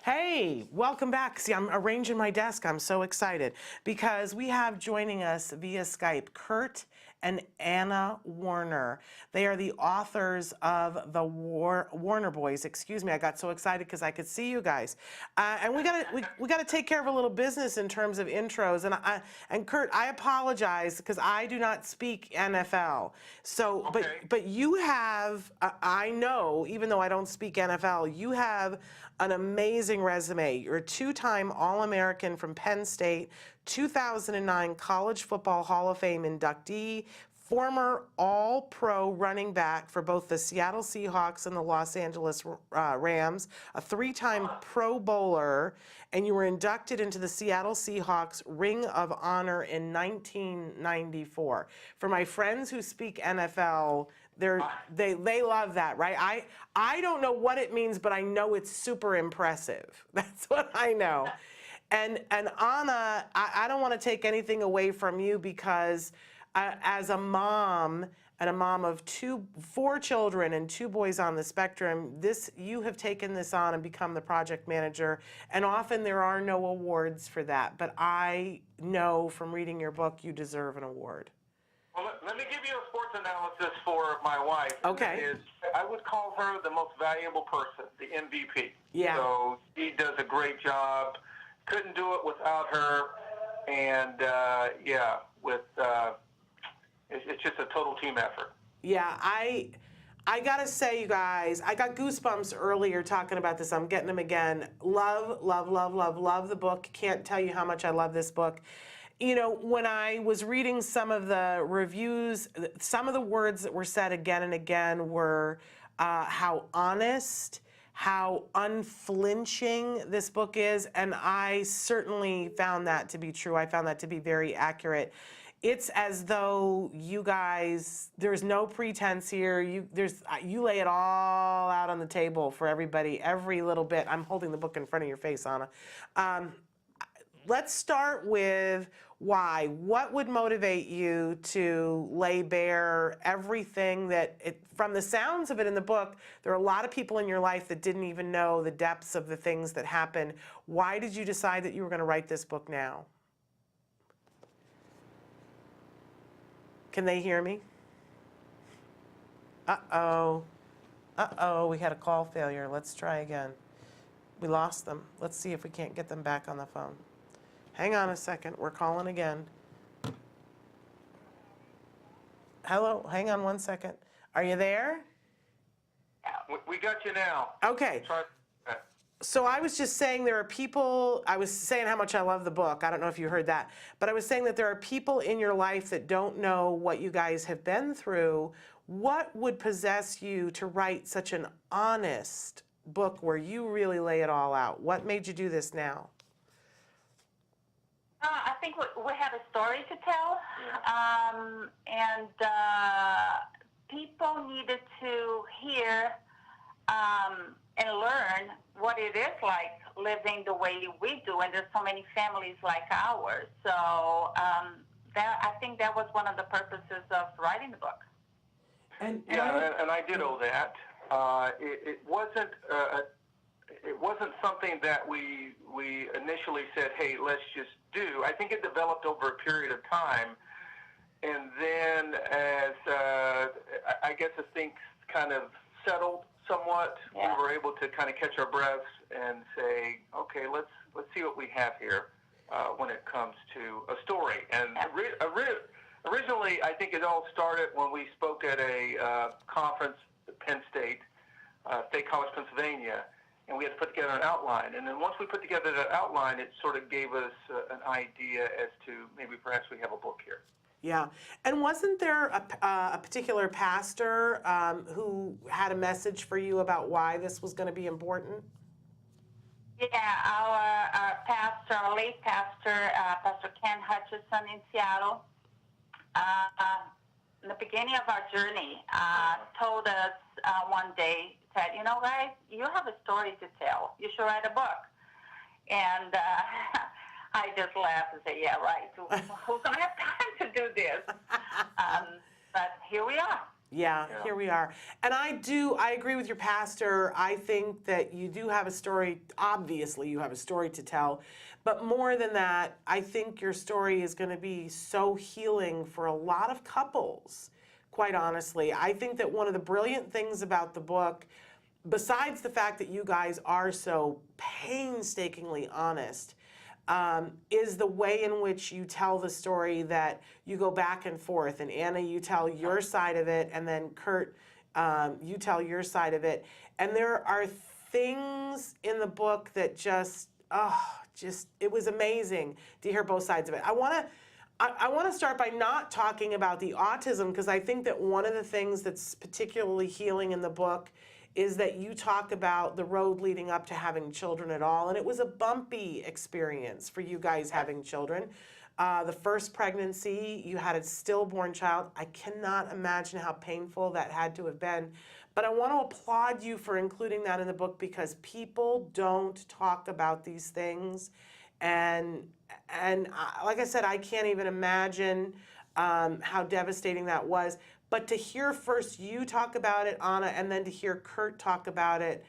Hey, welcome back. See, I'm arranging my desk. I'm so excited because we have joining us via Skype Curt and Anna Warner. They are the authors of the Warner Boys. Excuse me, I got so excited because I could see you guys. And we gotta take care of a little business in terms of intros. And Curt, I apologize because I do not speak NFL. So, Okay. but you have, I know, even though I don't speak NFL, you have an amazing resume. You're a two-time All-American from Penn State, 2009 College Football Hall of Fame inductee, former All-Pro running back for both the Seattle Seahawks and the Los Angeles Rams, a three-time Pro Bowler, and you were inducted into the Seattle Seahawks Ring of Honor in 1994. For my friends who speak NFL, they love that, right? I don't know what it means, but I know it's super impressive. That's what I know. And Anna, I don't want to take anything away from you because as a mom and a mom of four children and two boys on the spectrum, you have taken this on and become the project manager. And often there are no awards for that, but I know from reading your book you deserve an award. Well, let me give you a sports analysis for my wife. Okay. I would call her the most valuable person, the MVP. Yeah. So she does a great job. Couldn't do it without her. And, it's just a total team effort. Yeah, I gotta say, you guys, I got goosebumps earlier talking about this. I'm getting them again. Love, love, love, love, love the book. Can't tell you how much I love this book. You know, when I was reading some of the reviews, some of the words that were said again and again were how honest, how unflinching this book is, and I certainly found that to be true. I found that to be very accurate. It's as though you guys, there's no pretense here. You lay it all out on the table for everybody, every little bit. I'm holding the book in front of your face, Anna. Let's start with why. What would motivate you to lay bare everything from the sounds of it in the book, there are a lot of people in your life that didn't even know the depths of the things that happened. Why did you decide that you were going to write this book now? Can they hear me? Uh-oh. Uh-oh, we had a call failure. Let's try again. We lost them. Let's see if we can't get them back on the phone. Hang on a second. We're calling again. Hello? Hang on one second. Are you there? We got you now. Okay. So I was just saying there are people, I was saying how much I love the book. I don't know if you heard that. But I was saying that there are people in your life that don't know what you guys have been through. What would possess you to write such an honest book where you really lay it all out? What made you do this now? I think we have a story to tell, and people needed to hear and learn what it is like living the way we do, and there's so many families like ours. So I think that was one of the purposes of writing the book. And I did owe that. It wasn't something that we initially said, hey, let's just do. I think it developed over a period of time, and then as I guess as things kind of settled somewhat, we were able to kind of catch our breaths and say, okay, let's see what we have here when it comes to a story. And originally, I think it all started when we spoke at a conference at Penn State College, Pennsylvania, and we had to put together an outline. And then once we put together that outline, it sort of gave us an idea as to maybe perhaps we have a book here. Yeah. And wasn't there a particular pastor who had a message for you about why this was going to be important? Yeah, our pastor, our late pastor, Pastor Ken Hutchison in Seattle, in the beginning of our journey, told us one day, said, you know, guys, you have a story to tell. You should write a book. And I just laughed and said, yeah, right. Who's going to have time to do this? But here we are. Yeah, Yeah. here we are. And I agree with your pastor. I think that you do have a story. Obviously, you have a story to tell. But more than that, I think your story is going to be so healing for a lot of couples, quite honestly. I think that one of the brilliant things about the book, besides the fact that you guys are so painstakingly honest, is the way in which you tell the story, that you go back and forth. And Anna, you tell your side of it, and then Curt, you tell your side of it. And there are things in the book that it was amazing to hear both sides of it. I want to start by not talking about the autism, because I think that one of the things that's particularly healing in the book is that you talk about the road leading up to having children at all. And it was a bumpy experience for you guys having children. The first pregnancy, you had a stillborn child. I cannot imagine how painful that had to have been. But I want to applaud you for including that in the book, because people don't talk about these things. And like I said, I can't even imagine how devastating that was. But to hear first you talk about it, Anna, and then to hear Curt talk about it,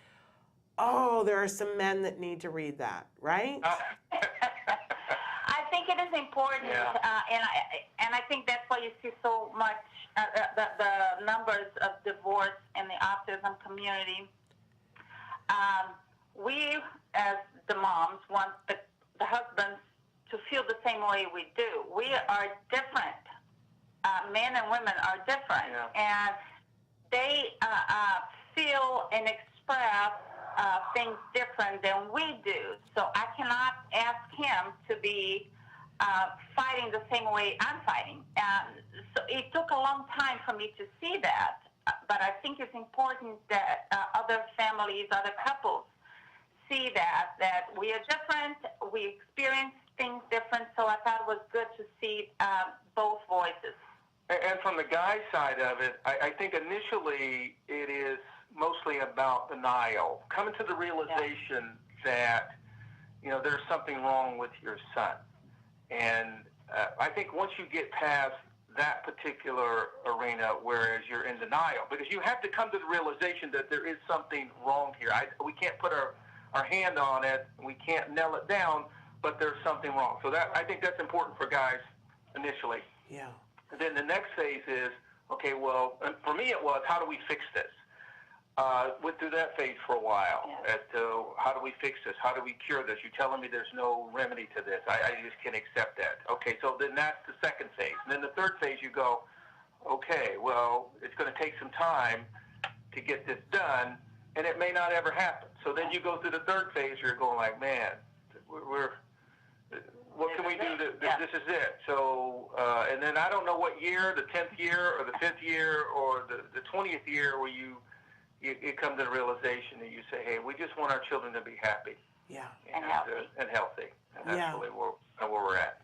oh, there are some men that need to read that, right? I think it is important, Yeah. and I think that's why you see so much the numbers of divorce in the autism community. We, as the moms, want the husbands to feel the same way we do. We are different. Men and women are different, and they feel and express things different than we do. So I cannot ask him to be fighting the same way I'm fighting. So it took a long time for me to see that, but I think it's important that other families, other couples see that we are different, we experience things different, so I thought it was good to see both voices. And from the guy's side of it, I think initially it is mostly about denial, coming to the realization that, there's something wrong with your son. And I think once you get past that particular arena, whereas you're in denial, because you have to come to the realization that there is something wrong here. We can't put our hand on it, we can't nail it down, but there's something wrong. So I think that's important for guys initially. Yeah. And then the next phase is, okay, well, and for me it was, how do we fix this? Went through that phase for a while as to how do we fix this? How do we cure this? You're telling me there's no remedy to this. I just can't accept that. Okay, so then that's the second phase. And then the third phase you go, okay, well, it's going to take some time to get this done, and it may not ever happen. So then you go through the third phase where you're going like, man, what can we do? This is it. So, and then I don't know what year, the 10th year or the 5th year or the 20th year, where you come to the realization that you say, hey, we just want our children to be happy. Yeah. And healthy. And healthy. And that's really where we're at.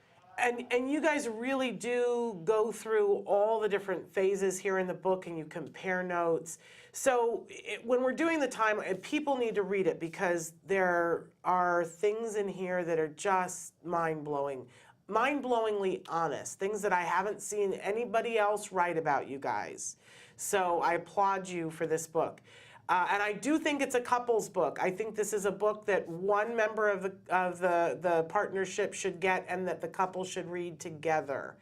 And you guys really do go through all the different phases here in the book, and you compare notes. So when we're doing the time, people need to read it, because there are things in here that are just mind-blowing, mind-blowingly honest, things that I haven't seen anybody else write about you guys. So I applaud you for this book. And I do think it's a couples book. I think this is a book that one member of the partnership should get, and that the couple should read together.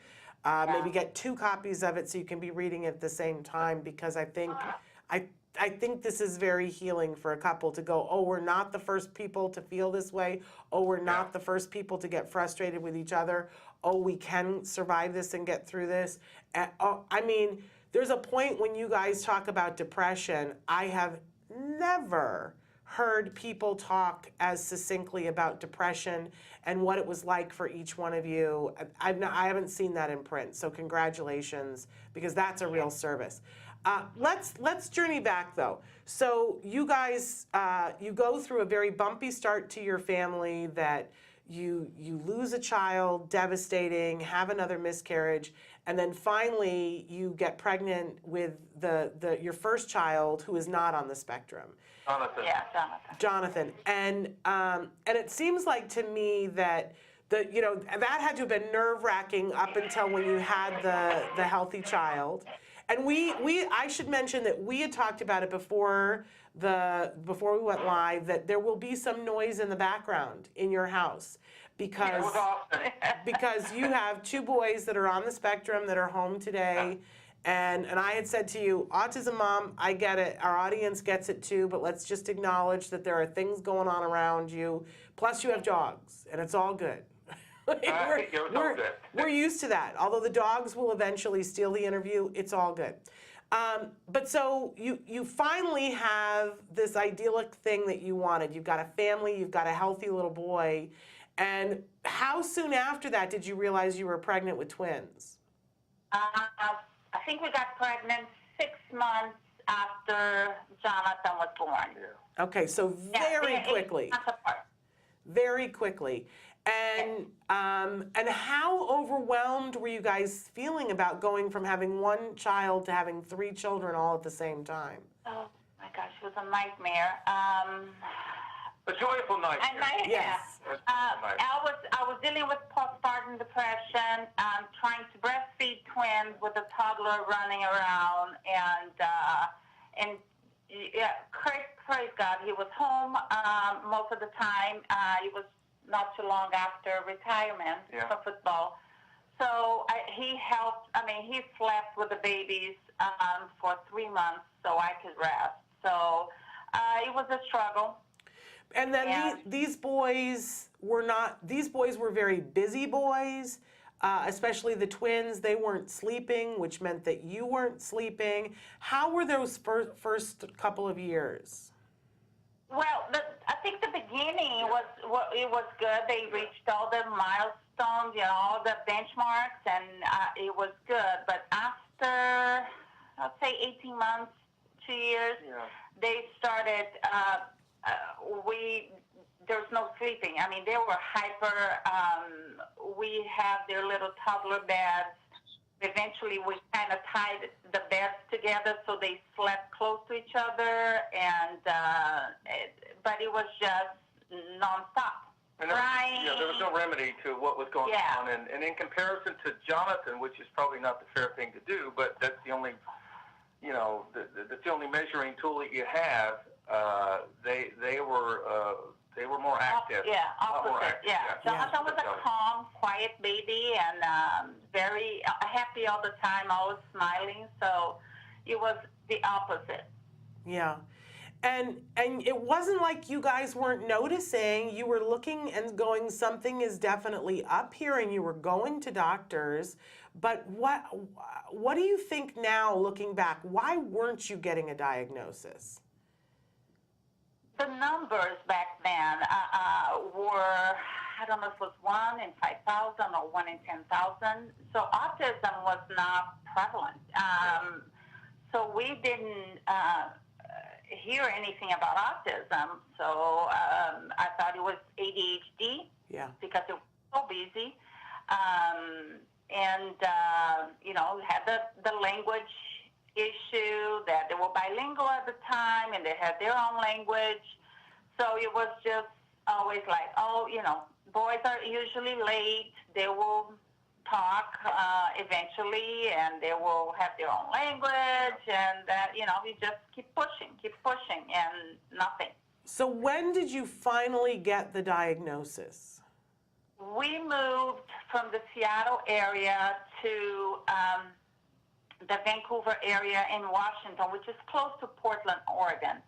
Maybe get 2 copies of it so you can be reading it at the same time, because I think this is very healing for a couple to go, oh, we're not the first people to feel this way. Oh, we're not the first people to get frustrated with each other. Oh, we can survive this and get through this. And, there's a point when you guys talk about depression, I have never heard people talk as succinctly about depression and what it was like for each one of you. I haven't seen that in print, so congratulations, because that's a real service. Let's journey back though. So you guys, you go through a very bumpy start to your family, that you lose a child, devastating, have another miscarriage, and then finally you get pregnant with your first child, who is not on the spectrum. Jonathan. Yeah, Jonathan. And it seems like to me that that had to have been nerve-wracking up until when you had the healthy child. And I should mention that we had talked about it before we went live, that there will be some noise in the background in your house because It was awesome. because you have two boys that are on the spectrum that are home today. And I had said to you, autism mom, I get it. Our audience gets it too, but let's just acknowledge that there are things going on around you. Plus you have dogs, and it's all good. We're used to that. Although the dogs will eventually steal the interview, it's all good. But so you finally have this idyllic thing that you wanted. You've got a family, you've got a healthy little boy. And how soon after that did you realize you were pregnant with twins? I think we got pregnant 6 months after Jonathan was born. Yeah. Okay, so very quickly. 8 months apart. Very quickly. And how overwhelmed were you guys feeling about going from having one child to having 3 children all at the same time? Oh my gosh, it was a nightmare. A joyful nightmare. Yes. I was dealing with postpartum depression, trying to breastfeed twins with a toddler running around, and Curt, praise God, he was home most of the time. He was not too long after retirement from football. So he helped. I mean, he slept with the babies for 3 months so I could rest. So it was a struggle. And then these boys were very busy boys, especially the twins. They weren't sleeping, which meant that you weren't sleeping. How were those first couple of years? Well, I think the beginning was good. They reached all the milestones, all the benchmarks, and it was good. But after, I'd say 18 months, 2 years, they started. There's no sleeping. I mean, they were hyper. We have their little toddler beds. Eventually, we kind of tied the beds together so they slept close to each other, but it was just nonstop. And crying. there was no remedy to what was going on. And in comparison to Jonathan, which is probably not the fair thing to do, but that's the only, that's the only measuring tool that you have. They were more active. Opposite. Jonathan was a calm, quiet baby and very happy all the time, always smiling. So it was the opposite. Yeah. And it wasn't like you guys weren't noticing. You were looking and going, something is definitely up here, and you were going to doctors. But what do you think now, looking back? Why weren't you getting a diagnosis? The numbers back then were, I don't know if it was 1 in 5,000 or 1 in 10,000. So autism was not prevalent. So we didn't hear anything about autism. So I thought it was ADHD because it was so busy. Had the language issue, that they were bilingual at the time and they had their own language. So it was just always like, boys are usually late. They will talk eventually and they will have their own language, and that, you just keep pushing and nothing. So when did you finally get the diagnosis? We moved from the Seattle area to the Vancouver area in Washington, which is close to Portland, Oregon,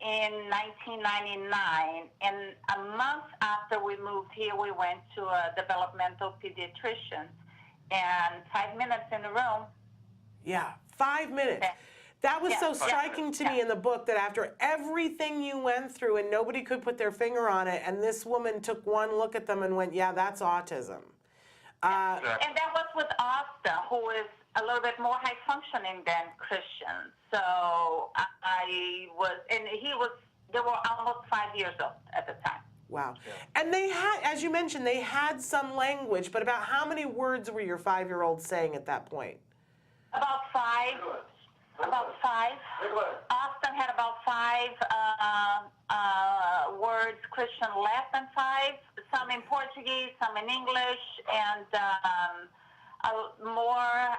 in 1999. And a month after we moved here, we went to a developmental pediatrician, and 5 minutes in the room. 5 minutes. That was so striking to me in the book, that after everything you went through and nobody could put their finger on it, and this woman took one look at them and went, that's autism. And that was with Austin, who is a little bit more high functioning than Christian. So they were almost 5 years old at the time. Wow. And they had, as you mentioned, they had some language, but about how many words were your 5-year-old saying at that point? About 5. About 5. Austin had about 5 words. Christian less than 5. Some in Portuguese, some in English, and more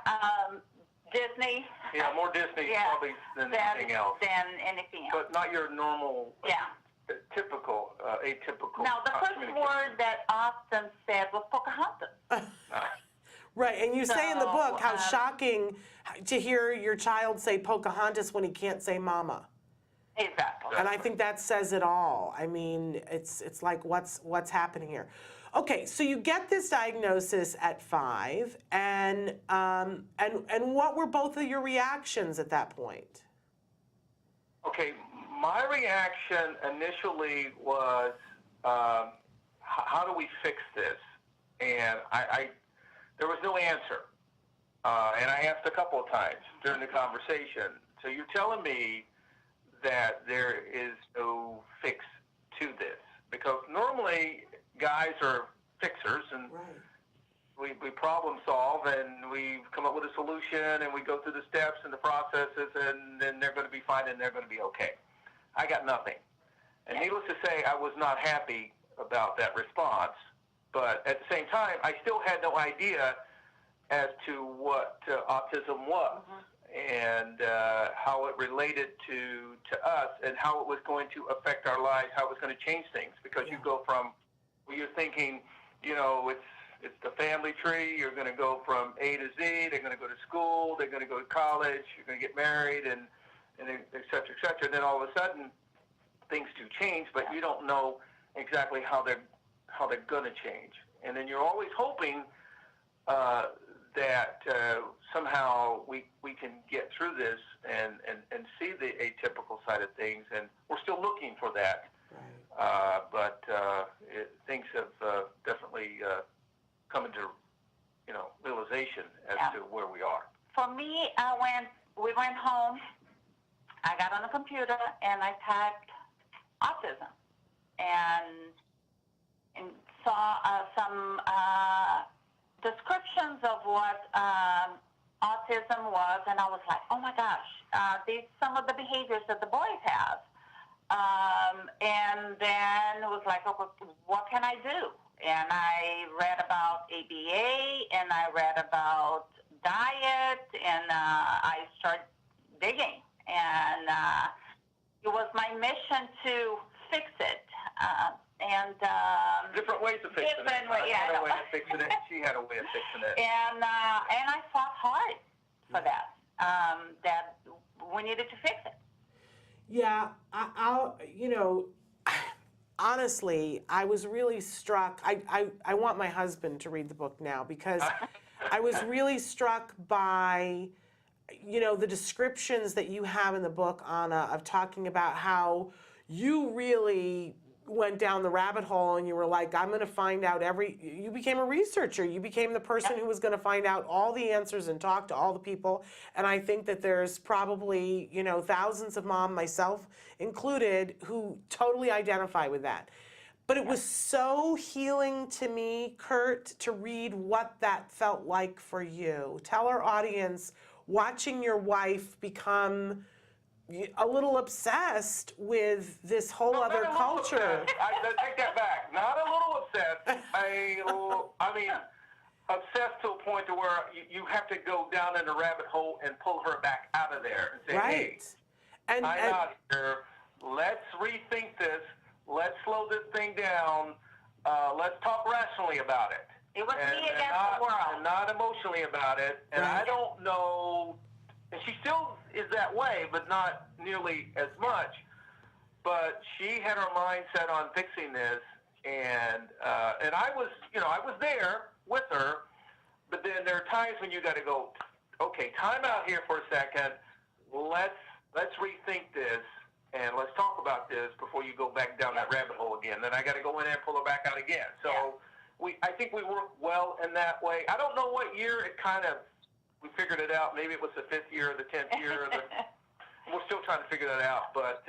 Disney. Yeah, more Disney Yeah, probably than anything else. Than anything else. But not your normal, Yeah. typical, atypical. Now, the first word that Austin said was Pocahontas. Right, and you say in the book how So, shocking to hear your child say Pocahontas when he can't say mama. Exactly. And I think that says it all. I mean, it's like what's happening here. Okay, so you get this diagnosis at 5, and what were both of your reactions at that point? Okay, my reaction initially was, how do we fix this? And there was no answer. And I asked a couple of times during the conversation. So you're telling me that there is no fix to this? Because normally guys are fixers, and Right. we problem solve, and we come up with a solution, and we go through the steps and the processes, and then they're going to be fine and they're going to be okay. I got nothing. And needless to say, I was not happy about that response. But at the same time, I still had no idea as to what autism was, and how it related to us, and how it was going to affect our lives, how it was going to change things. Because you go from, well, you're thinking, it's the family tree. You're going to go from A to Z. They're going to go to school. They're going to go to college. You're going to get married, and et cetera, et cetera. And then all of a sudden, things do change, but you don't know exactly how they're going to change. And then you're always hoping that somehow we can get through this and see the atypical side of things, and we're still looking for that. Right. But things have definitely come into realization as to where we are. For me, we went home, I got on the computer, and I typed autism, and saw some descriptions of what autism was, and I was like, oh my gosh, these some of the behaviors that the boys have. And then it was like, okay, what can I do? And I read about ABA, and I read about diet, and I started digging. And it was my mission to fix it. Different ways of fixing it. I had a way of fixing it. She had a way of fixing it. And I fought hard for that. That we needed to fix it. Yeah, honestly, I was really struck. I want my husband to read the book now, because I was really struck by, the descriptions that you have in the book, Anna, of talking about how you really went down the rabbit hole, and you were like, I'm going to find out you became a researcher. You became the person who was going to find out all the answers and talk to all the people. And I think that there's probably, thousands of moms, myself included, who totally identify with that. But it was so healing to me, Curt, to read what that felt like for you. Tell our audience, watching your wife become a little obsessed with this whole other culture. I take that back. Not a little obsessed. I mean, obsessed to a point to where you have to go down in the rabbit hole and pull her back out of there and say, Right. hey, I'm out here. Let's rethink this. Let's slow this thing down. Let's talk rationally about it. It was me against the world. And not emotionally about it. And Right. I don't know, and she still is that way, but not nearly as much. But she had her mind set on fixing this, and I was there with her. But then there are times when you got to go, okay, time out here for a second. Let's rethink this, and let's talk about this before you go back down that rabbit hole again. Then I got to go in there and pull her back out again. So I think we work well in that way. I don't know what year we figured it out. Maybe it was the 5th year or the 10th year. We're still trying to figure that out. But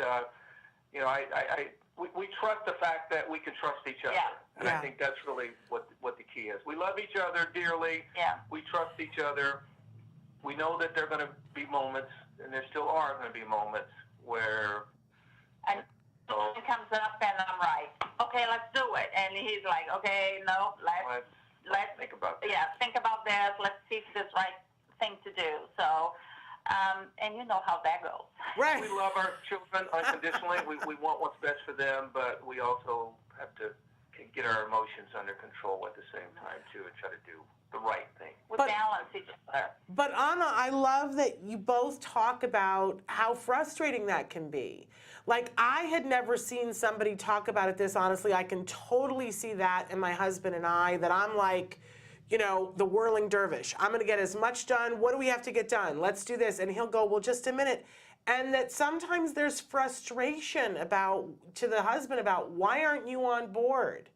we trust the fact that we can trust each other, and I think that's really what the key is. We love each other dearly. Yeah. We trust each other. We know that there are going to be moments, and there still are going to be moments where. And it comes up, and I'm like, okay, let's do it. And he's like, okay, no, let's think about this. Yeah, think about this. Let's see if this is right thing to do. So, and you know how that goes. Right. We love our children unconditionally. We want what's best for them, but we also have to get our emotions under control at the same time, too, and try to do the right thing. We balance each other. But Anna, I love that you both talk about how frustrating that can be. Like, I had never seen somebody talk about it this honestly. I can totally see that in my husband and I, that I'm like, you know, the whirling dervish. I'm going to get as much done. What do we have to get done? Let's do this. And he'll go, well, just a minute. And that sometimes there's frustration to the husband about, why aren't you on board?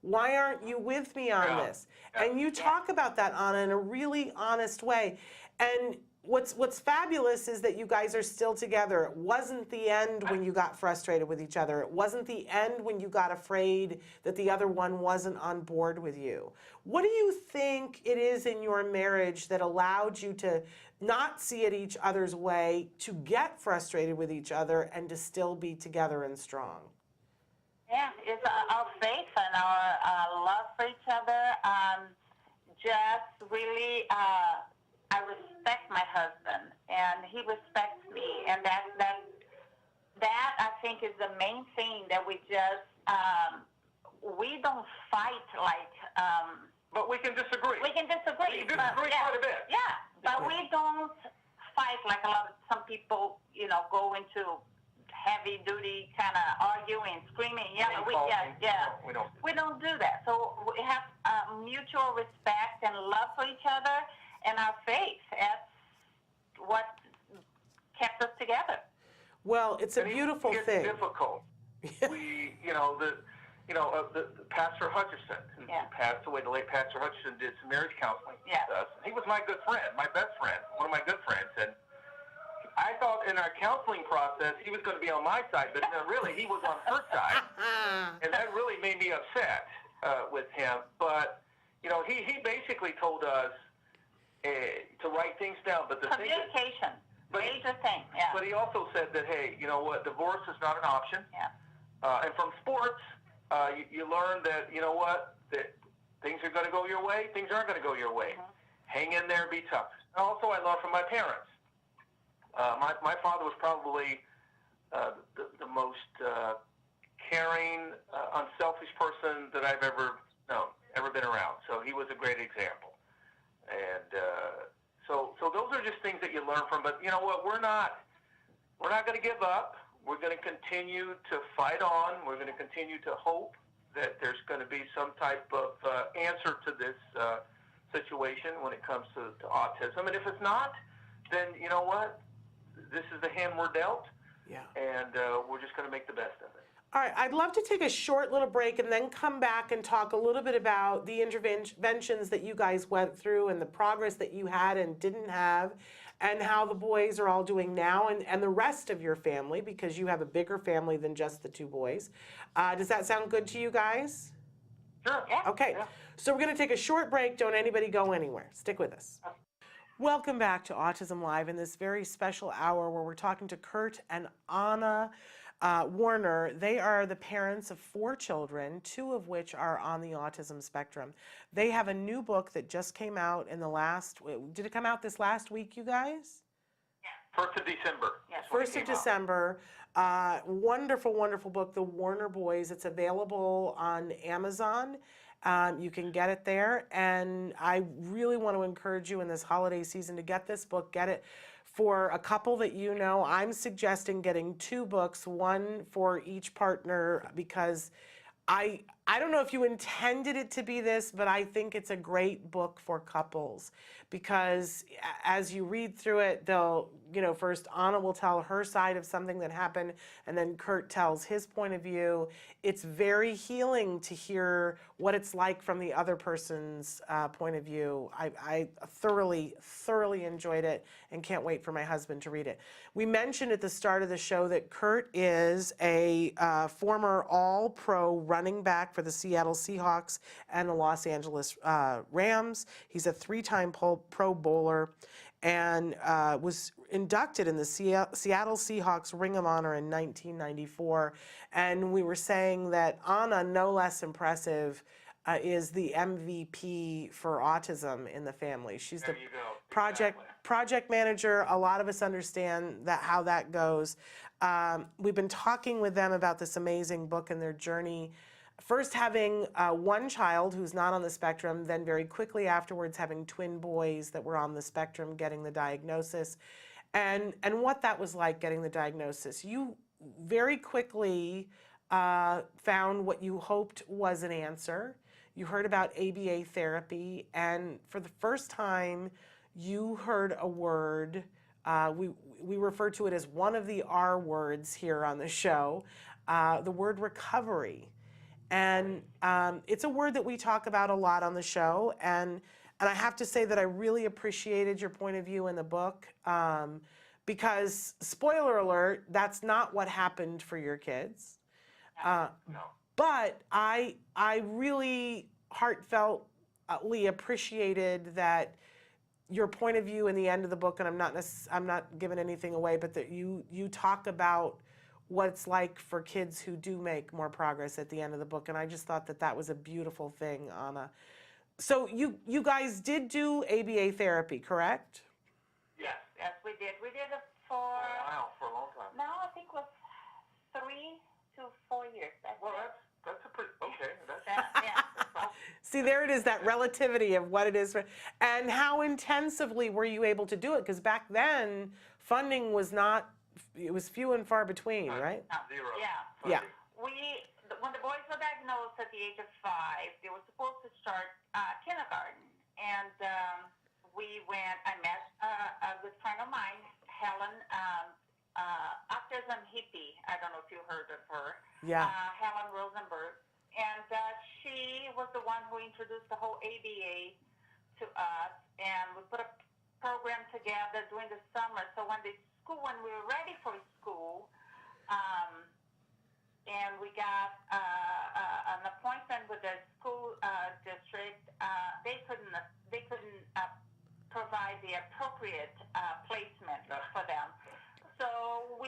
Why aren't you with me on this? And you talk about that, Anna, in a really honest way. And what's fabulous is that you guys are still together. It wasn't the end when you got frustrated with each other. It wasn't the end when you got afraid that the other one wasn't on board with you. What do you think it is in your marriage that allowed you to not see it each other's way, to get frustrated with each other, and to still be together and strong? Yeah, it's our faith and our love for each other. Just really, I respect my husband, and he respects me, and that I think is the main thing that we just we don't fight like. But we can disagree. We can disagree. We can disagree quite a bit. Yeah, but we don't fight like some people, you know, go into heavy duty kind of arguing, screaming, yelling. We don't do that. So we have mutual respect and love for each other, and our faith. That's what kept us together. Well, it's a beautiful thing. It's difficult. The Pastor Hutchison, who passed away, the late Pastor Hutchison, did some marriage counseling with us. He was my good friend, my best friend, one of my good friends, and I thought in our counseling process he was going to be on my side, but really he was on her side, and that really made me upset with him. But he basically told us to write things down. But the communication, major thing. Yeah. But he also said that, hey, you know what, divorce is not an option. Yeah. And from sports, you learn that that things are going to go your way, things aren't going to go your way. Mm-hmm. Hang in there, be tough. And also, I learned from my parents. My father was probably the most caring, unselfish person that I've ever known, ever been around. So he was a great example. And so those are just things that you learn from. But you know what? We're not going to give up. We're going to continue to fight on. We're going to continue to hope that there's going to be some type of answer to this situation when it comes to autism. And if it's not, then you know what? This is the hand we're dealt, and we're just going to make the best of it. All right, I'd love to take a short little break and then come back and talk a little bit about the interventions that you guys went through and the progress that you had and didn't have, and how the boys are all doing now, and the rest of your family, because you have a bigger family than just the two boys. Does that sound good to you guys? Sure. Yeah. Okay, Yeah. So we're going to take a short break. Don't anybody go anywhere. Stick with us. Welcome back to Autism Live in this very special hour where we're talking to Curt and Anna Warner. They are the parents of 4 children, 2 of which are on the autism spectrum. They have a new book that just came out in did it come out this last week, you guys? 1st of December. Yes. 1st of December. Wonderful, wonderful book, The Warner Boys. It's available on Amazon. You can get it there, and I really want to encourage you in this holiday season to get this book. Get it for a couple that you know. I'm suggesting getting 2 books, one for each partner, because I don't know if you intended it to be this, but I think it's a great book for couples, because as you read through it, they'll, first Anna will tell her side of something that happened, and then Curt tells his point of view. It's very healing to hear what it's like from the other person's point of view. I thoroughly enjoyed it and can't wait for my husband to read it. We mentioned at the start of the show that Curt is a former All-Pro running back for the Seattle Seahawks and the Los Angeles Rams. He's a 3-time Pro Bowler and was inducted in the Seattle Seahawks Ring of Honor in 1994. And we were saying that Anna, no less impressive, is the MVP for autism in the family. She's There the you go. project manager. A lot of us understand that how that goes. We've been talking with them about this amazing book and their journey. First having one child who's not on the spectrum, then very quickly afterwards having twin boys that were on the spectrum, getting the diagnosis, and what that was like getting the diagnosis. You very quickly found what you hoped was an answer. You heard about ABA therapy, and for the first time, you heard a word. We refer to it as one of the R words here on the show, the word recovery. And it's a word that we talk about a lot on the show. And I have to say that I really appreciated your point of view in the book because, spoiler alert, that's not what happened for your kids. No. But I really heartfeltly appreciated that your point of view in the end of the book, and I'm not giving anything away, but that you talk about what it's like for kids who do make more progress at the end of the book, and I just thought that that was a beautiful thing, Anna. So you guys did do ABA therapy, correct? Yes, we did. We did it for For a long time. now I think it was 3 to 4 years. Well, that's a pretty okay. Yeah. See, there it is, that relativity of what it is. And how intensively were you able to do it? Because back then, funding was not, it was few and far between, right? Zero. Yeah. Yeah. When the boys were diagnosed at the age of 5, they were supposed to start kindergarten. And we went, I met a good friend of mine, Helen, autism hippie. I don't know if you heard of her. Yeah. Helen Rosenberg. And she was the one who introduced the whole ABA to us. And we put a program together during the summer. So when we were ready for school, and we got an appointment with the school district, they couldn't provide the appropriate placement for them. So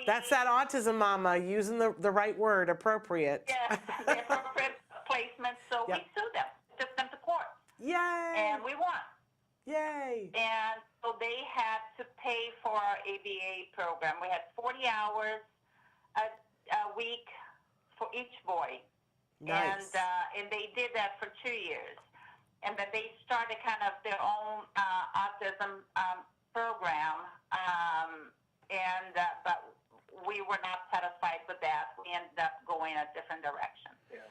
That's that autism mama using the right word, appropriate. Yes, the appropriate placement. So we sued them, took them to court. Yay! And we won. Yay! And so they had to pay for our ABA program. We had 40 hours a week for each boy. Nice. And they did that for 2 years. And then they started kind of their own autism program. But we were not satisfied with that. We ended up going a different direction. Yeah.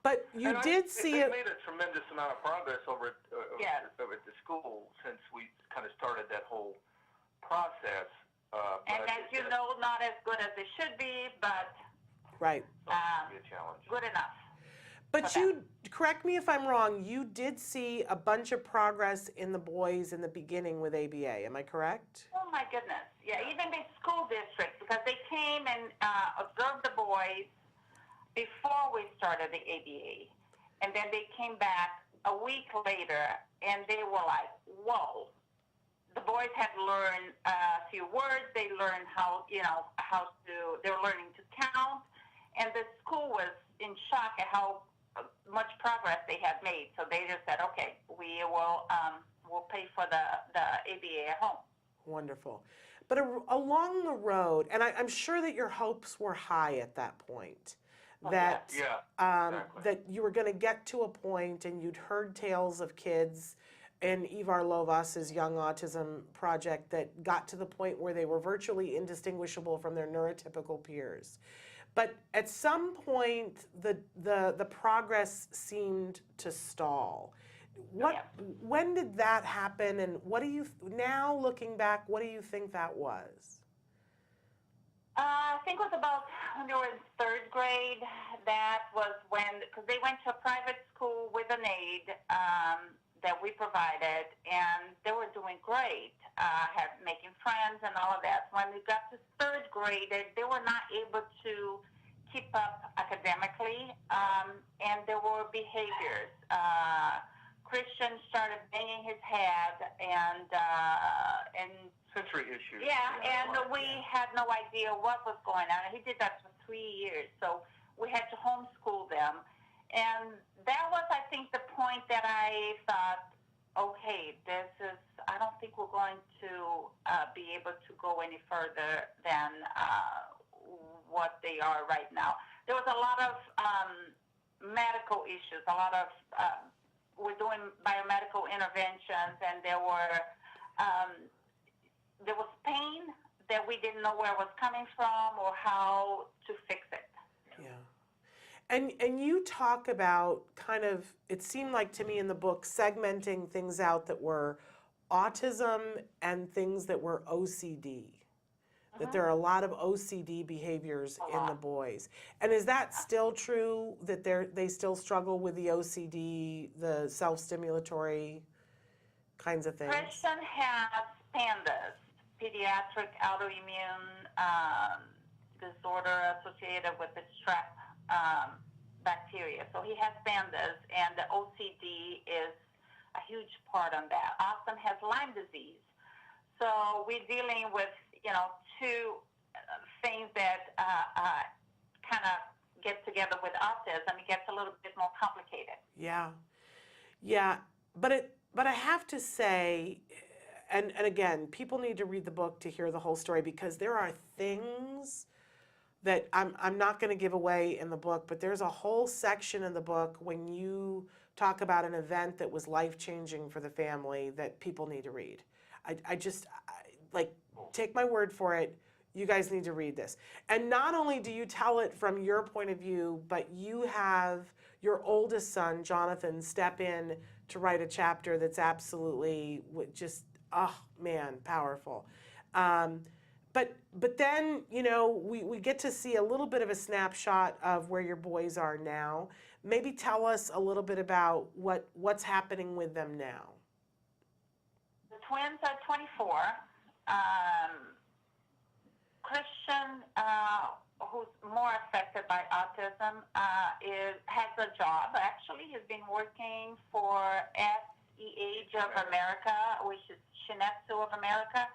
But you did see it. it. They made a tremendous amount of progress over Yes. over at the school since we kind of started that whole process. And as you know, not as good as it should be, but Right. Be a challenge. good enough. But you, correct me if I'm wrong, you did see a bunch of progress in the boys in the beginning with ABA. Am I correct? Oh my goodness! Yeah, even the school district, because they came and observed the boys before we started the ABA, and then they came back a week later, and they were like, "Whoa!" The boys had learned a few words. They learned they were learning to count, and the school was in shock at how much progress they had made. So they just said, "Okay, we will we'll pay for the ABA at home." Wonderful. But along the road, and I'm sure that your hopes were high at that point, that Exactly. that you were going to get to a point, and you'd heard tales of kids in Ivar Lovas's Young Autism Project that got to the point where they were virtually indistinguishable from their neurotypical peers. But at some point, the progress seemed to stall. When did that happen, and what do you, now looking back, what do you think that was? I think it was about when they were in 3rd grade. That was when, because they went to a private school with an aide that we provided, and they were doing great, making friends and all of that. When we got to 3rd grade, they were not able to keep up academically, and there were behaviors. Christian started banging his head, and Sensory issues. yeah, and we had no idea what was going on. He did that for 3 years, so we had to homeschool them. And that was, I think, the point that I thought, okay, this is I don't think we're going to be able to go any further than what they are right now. There was a lot of medical issues, a lot of we're doing biomedical interventions, and there was pain that we didn't know where it was coming from or how to fix it. Yeah. And you talk about kind of, it seemed like to me in the book, segmenting things out that were autism and things that were OCD. That there are a lot of OCD behaviors in the boys. And is that still true, that they still struggle with the OCD, the self-stimulatory kinds of things? Christian has PANDAS, pediatric autoimmune disorder associated with the strep bacteria. So he has PANDAS, and the OCD is a huge part on that. Austin has Lyme disease. So we're dealing with, two things that kind of get together with autism. It gets a little bit more complicated. Yeah. But I have to say, and again, people need to read the book to hear the whole story, because there are things that I'm not going to give away in the book, but there's a whole section in the book when you talk about an event that was life-changing for the family that people need to read. I take my word for it, you guys need to read this. And not only do you tell it from your point of view, but you have your oldest son, Jonathan, step in to write a chapter that's absolutely just, oh man, powerful. But then, we get to see a little bit of a snapshot of where your boys are now. Maybe tell us a little bit about what's happening with them now. The twins are 24. Christian, who's more affected by autism, has a job. Actually, he's been working for SEH of America, which is Shinetsu of America,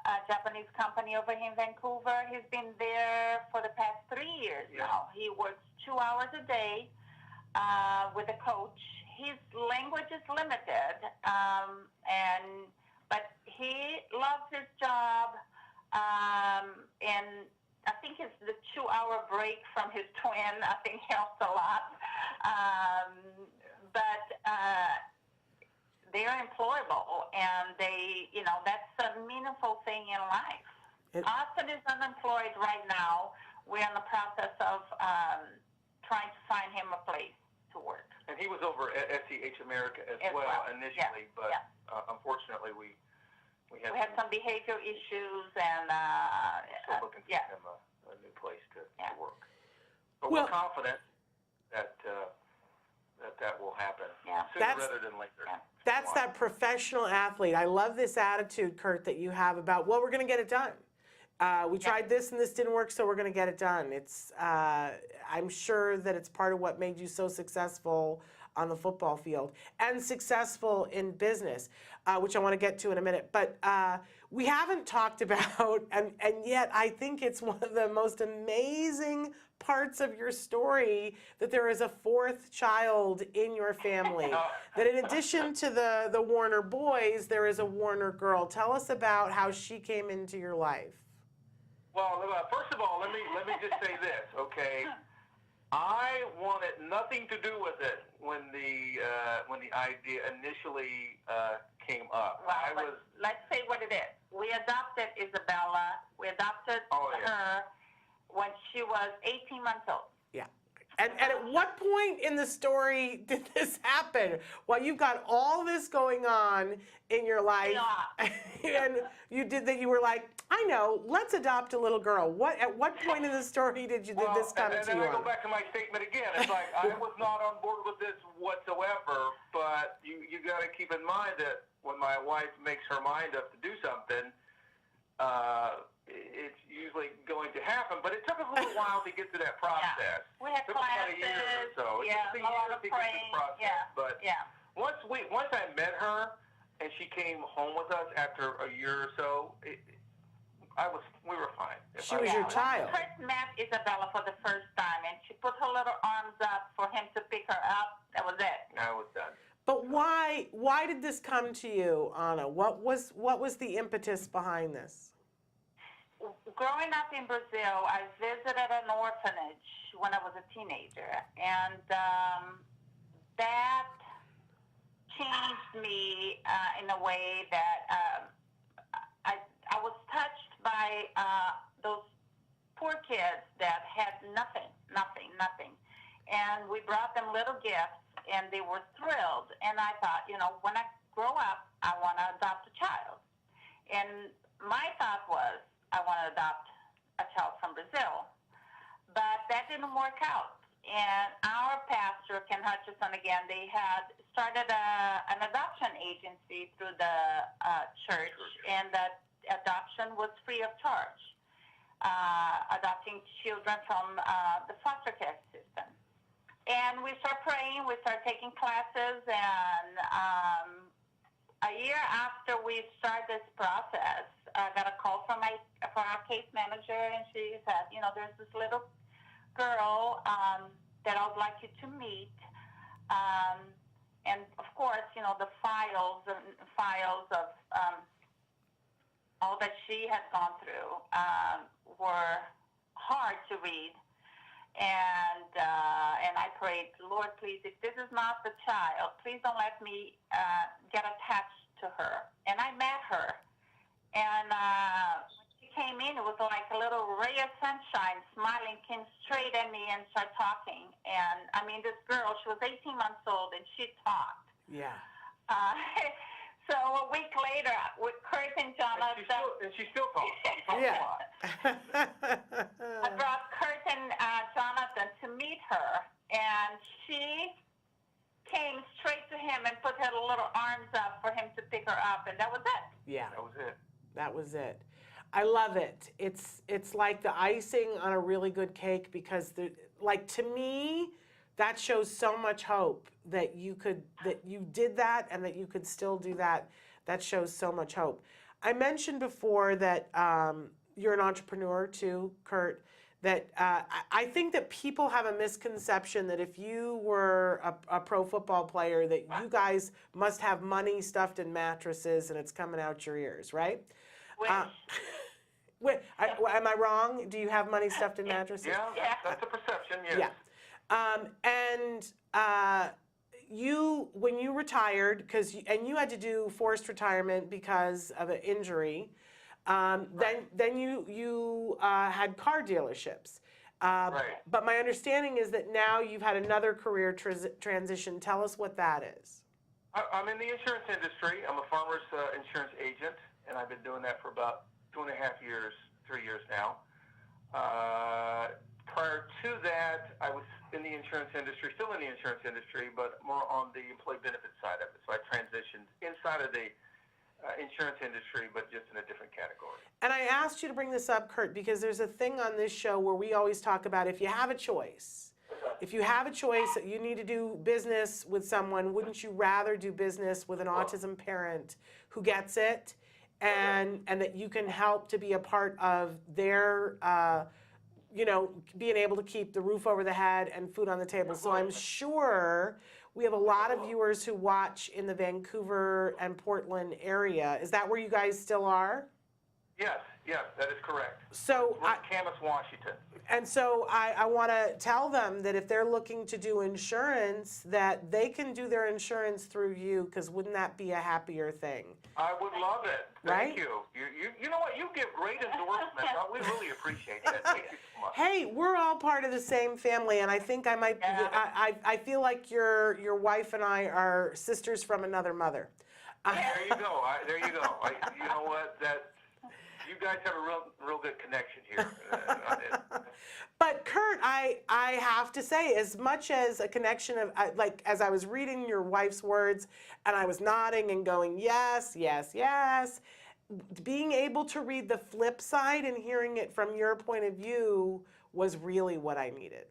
a Japanese company over here in Vancouver. He's been there for the past 3 years now. He works 2 hours a day with a coach. His language is limited, but he loves his job. And I think it's the 2-hour break from his twin, I think, helps a lot. But they're employable, and that's a meaningful thing in life. Austin is unemployed right now. We're in the process of trying to find him a place to work. And he was over at SEH America as well initially, but unfortunately we had some behavioral issues, and still looking for him a new place to work. But we're confident that that will happen sooner rather than later. That's that professional athlete. I love this attitude, Curt, that you have about, we're going to get it done. We tried this and this didn't work, so we're going to get it done. It's I'm sure that it's part of what made you so successful on the football field and successful in business, which I want to get to in a minute. But we haven't talked about, and yet I think it's one of the most amazing parts of your story, that there is a fourth child in your family. That in addition to the Warner boys, there is a Warner girl. Tell us about how she came into your life. Well, first of all, let me just say this, okay? I wanted nothing to do with it when the idea initially came up. Well, let's say what it is. We adopted Isabella. We adopted her when she was 18 months old. Yeah. And at what point in the story did this happen? Well, you've got all this going on in your life, and you were like, I know, let's adopt a little girl. At what point in the story did this come to you? And then I go back to my statement again. It's like, I was not on board with this whatsoever, but you got to keep in mind that when my wife makes her mind up to do something, it's usually going to happen, but it took us a little while to get to that process. We had classes. About a year or so. It took a year to get to the process. But once I met her and she came home with us after a year or so, we were fine. She was your child. When Curt met Isabella for the first time, and she put her little arms up for him to pick her up, that was it. I was done. But why did this come to you, Anna? What was the impetus behind this? Growing up in Brazil, I visited an orphanage when I was a teenager, and that changed me in a way that I was touched by those poor kids that had nothing. And we brought them little gifts, and they were thrilled. And I thought, when I grow up, I want to adopt a child. And my thought was, I want to adopt a child from Brazil. But that didn't work out. And our pastor, Ken Hutchison, again, they had started an adoption agency through the church, and that adoption was free of charge, adopting children from the foster care system. And we start praying, we start taking classes, and a year after we start this process, I got a call from our case manager, and she said, there's this little girl that I would like you to meet. And of course, the files of all that she had gone through were hard to read. And I prayed, Lord, please, if this is not the child, please don't let me get attached to her. And I met her. And when she came in, it was like a little ray of sunshine, smiling, came straight at me and started talking. And, this girl, she was 18 months old, and she talked. Yeah. So a week later, with Curt and Jonathan... And she still talks. Yeah. I brought Curt and Jonathan to meet her, and she came straight to him and put her little arms up for him to pick her up, and that was it. Yeah. That was it. That was it. I love it. It's like the icing on a really good cake, because to me, that shows so much hope that you did that and that you could still do that. That shows so much hope. I mentioned before that you're an entrepreneur too, Curt, that I think that people have a misconception that if you were a pro football player, that you guys must have money stuffed in mattresses and it's coming out your ears, right? Am I wrong? Do you have money stuffed in mattresses? Yeah, that's a perception, yes. Yeah. When you retired, and you had to do forced retirement because of an injury, then you had car dealerships. Right. But my understanding is that now you've had another career transition. Tell us what that is. I'm in the insurance industry. I'm a farmer's insurance agent, and I've been doing that for about 2.5 years, 3 years now. Prior to that, I was in the insurance industry, still in the insurance industry, but more on the employee benefit side of it. So I transitioned inside of the insurance industry, but just in a different category. And I asked you to bring this up, Curt, because there's a thing on this show where we always talk about if you have a choice that you need to do business with someone, wouldn't you rather do business with an autism parent who gets it, and that you can help to be a part of their being able to keep the roof over the head and food on the table. So I'm sure we have a lot of viewers who watch in the Vancouver and Portland area. Is that where you guys still are? Yes, that is correct. So Camas, Washington. And so I want to tell them that if they're looking to do insurance, that they can do their insurance through you, because wouldn't that be a happier thing? I would love it. Right? Thank you. You know what? You give great endorsements. We really appreciate that. Thank you so much. Hey, we're all part of the same family, and I think I might. I feel like your wife and I are sisters from another mother. There you go. There you go. You know what? You guys have a real good connection here. But Curt, I have to say, as much as a connection of, as I was reading your wife's words and I was nodding and going, yes, yes, yes, being able to read the flip side and hearing it from your point of view was really what I needed.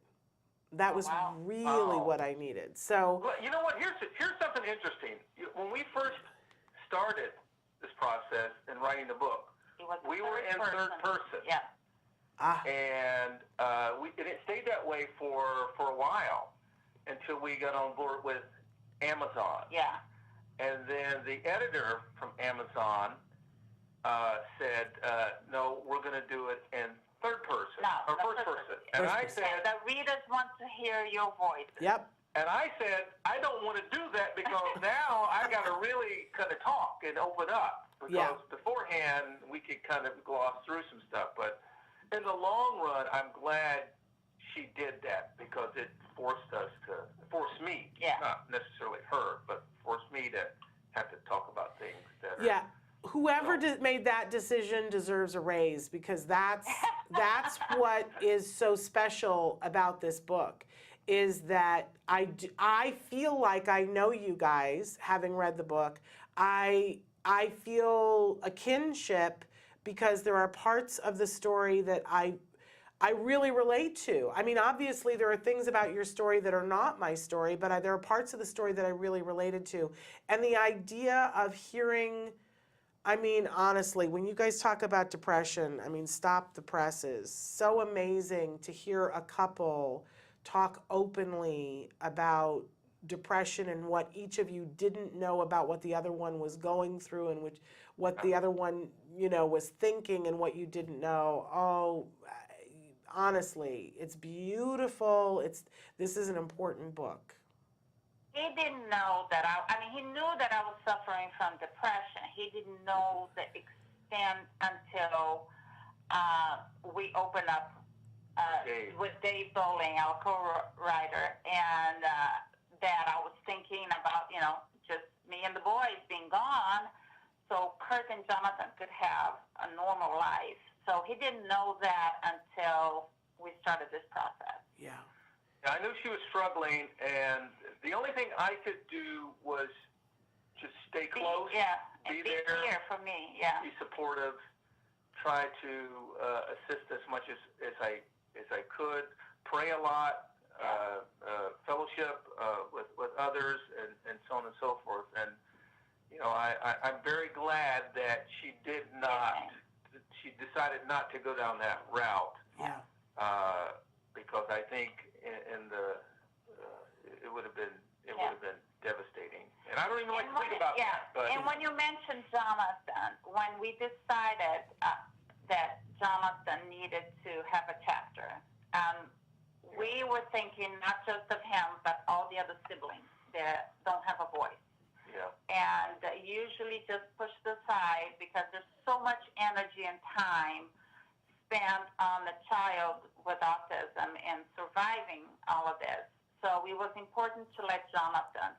That was really what I needed. So, well, you know what? Here's something interesting. When we first started this process and writing the book, we were in third person. Yeah. And it stayed that way for a while until we got on board with Amazon. Yeah. And then the editor from Amazon said, no, we're going to do it in third person, or first person. And I said, the readers want to hear your voice. Yep. and I said, I don't want to do that because now I got to really kind of talk and open up. Because beforehand, we could kind of gloss through some stuff. But in the long run, I'm glad she did that because it forced me, not necessarily her, but forced me to have to talk about things that are. Whoever made that decision deserves a raise because that's what is so special about this book is that I feel like I know you guys having read the book. I feel a kinship because there are parts of the story that I really relate to. I mean, obviously there are things about your story that are not my story, but there are parts of the story that I really related to. And the idea of hearing, I mean, honestly, when you guys talk about depression, I mean, Stop the Presses. So amazing to hear a couple talk openly about depression and what each of you didn't know about what the other one was going through and what the other one, was thinking and what you didn't know. Oh, honestly, it's beautiful. This is an important book. He didn't know that he knew that I was suffering from depression. He didn't know the extent until we opened up with Dave Bowling, our co-writer, and that I was thinking about, just me and the boys being gone, so Curt and Jonathan could have a normal life. So he didn't know that until we started this process. Yeah. I knew she was struggling, and the only thing I could do was just stay close, be there, here for me, be supportive, try to assist as much as I could, pray a lot, fellowship with others, and so on and so forth. And I'm very glad that she did not. She decided not to go down that route. Yeah. Because I think it would have been devastating. And I don't even like to think about that. But and when you mentioned Jonathan, when we decided that Jonathan needed to have a chapter, we were thinking not just of him, but all the other siblings that don't have a voice. Yeah. And usually just pushed aside because there's so much energy and time spent on the child with autism and surviving all of this. So it was important to let Jonathan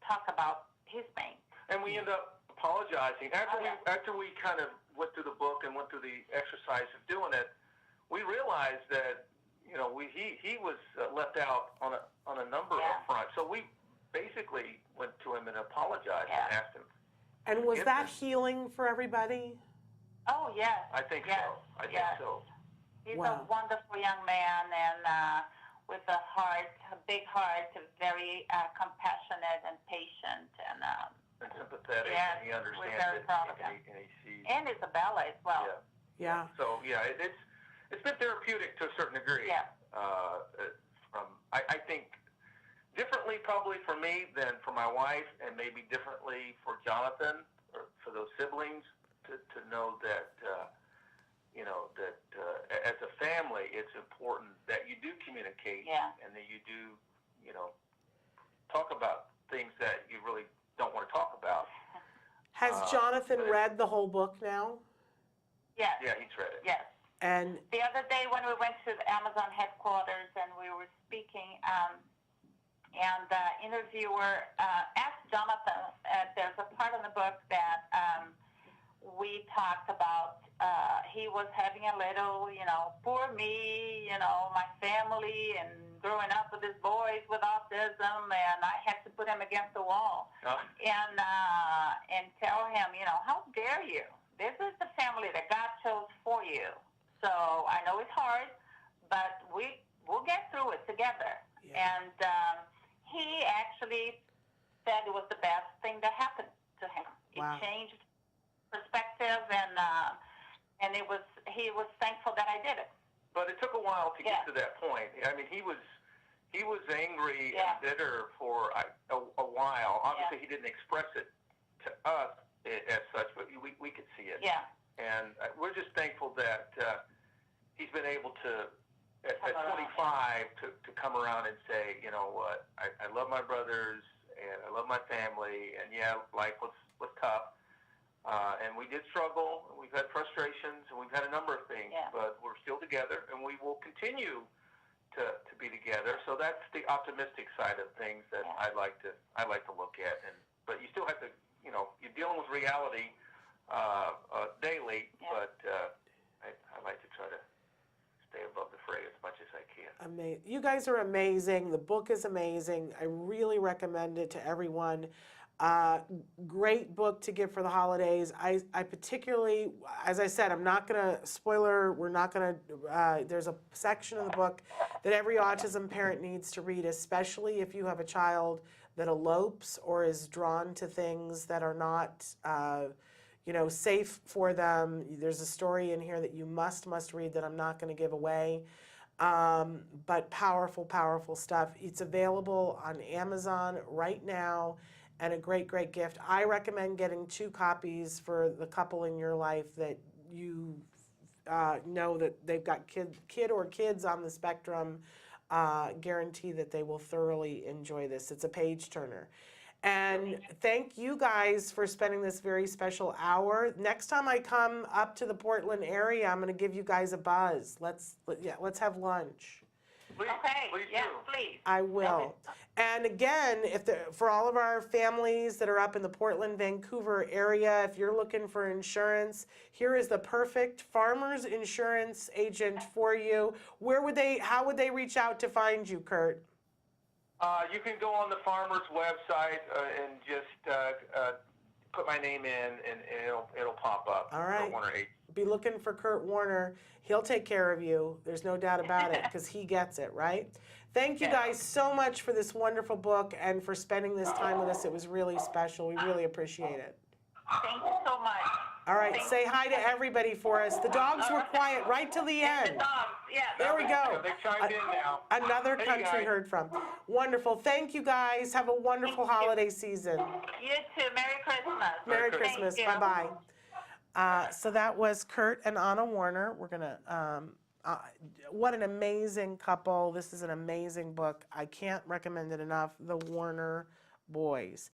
talk about his pain. And we end up apologizing. After we kind of went through the book and went through the exercise of doing it, we realized that he was left out on a number of fronts. So we basically went to him and apologized and asked him. And was that healing for everybody? Oh, yes. I think so. I think so. He's a wonderful young man and with a big heart, very compassionate and patient and sympathetic. And he understands it. And he sees. And Isabella as well. Yeah. So it's been therapeutic to a certain degree. Yeah. I think differently probably for me than for my wife, and maybe differently for Jonathan or for those siblings to know that as a family it's important that you do communicate and that you do talk about things that you really don't want to talk about. Has Jonathan read the whole book now? Yes. Yeah, he's read it. Yes. And the other day when we went to the Amazon headquarters and we were speaking, and the interviewer asked Jonathan, there's a part in the book that we talked about, he was having a little, poor me, my family, and growing up with his boys with autism, and I had to put him against the wall and tell him, how dare you? This is the family that God chose for you. So I know it's hard, but we'll get through it together. Yeah. And he actually said it was the best thing that happened to him. It changed perspective, and he was thankful that I did it. But it took a while to get to that point. I mean, he was he was angry Yeah. and bitter for a while. Obviously, he didn't express it to us as such, but we could see it. Yeah. And we're just thankful that he's been able to, at Come around, 25, to come around and say, you know what, I love my brothers and I love my family, and yeah, life was tough. And we did struggle, and we've had frustrations, and we've had a number of things, but we're still together, and we will continue to be together. So that's the optimistic side of things that I like to look at. But you still have to, you're dealing with reality daily, but I like to try to stay above the fray as much as I can. You guys are amazing. The book is amazing. I really recommend it to everyone. Great book to give for the holidays. I particularly, as I said, I'm not going to, spoiler, we're not going to, there's a section of the book that every autism parent needs to read, especially if you have a child that elopes or is drawn to things that are not, safe for them. There's a story in here that you must read that I'm not going to give away. But powerful, powerful stuff. It's available on Amazon right now. And a great, great gift. I recommend getting 2 copies for the couple in your life that you know that they've got kid or kids on the spectrum. Guarantee that they will thoroughly enjoy this. It's a page turner. And thank you guys for spending this very special hour. Next time I come up to the Portland area, I'm going to give you guys a buzz. Let's have lunch. Please, Okay. please Yes, do. please. I will. And again, for all of our families that are up in the Portland, Vancouver area, if you're looking for insurance, here is the perfect farmer's insurance agent for you. How would they reach out to find you, Curt? You can go on the farmer's website and just put my name in, and it'll pop up. All right. Curt Warner 8. Be looking for Curt Warner. He'll take care of you. There's no doubt about it, because he gets it, right? Thank you guys so much for this wonderful book and for spending this time with us. It was really special. We really appreciate it. Thank you so much. All right, say hi to everybody for us. The dogs were quiet right till the And end. the dogs, yeah. There we go. They chimed in now. Another Hey, country guys. heard from. Wonderful. Thank you guys. Have a wonderful holiday season. You too. Merry Christmas. Merry Thank Christmas. you. Bye-bye. So that was Curt and Anna Warner. We're going to, what an amazing couple. This is an amazing book. I can't recommend it enough. The Warner Boys.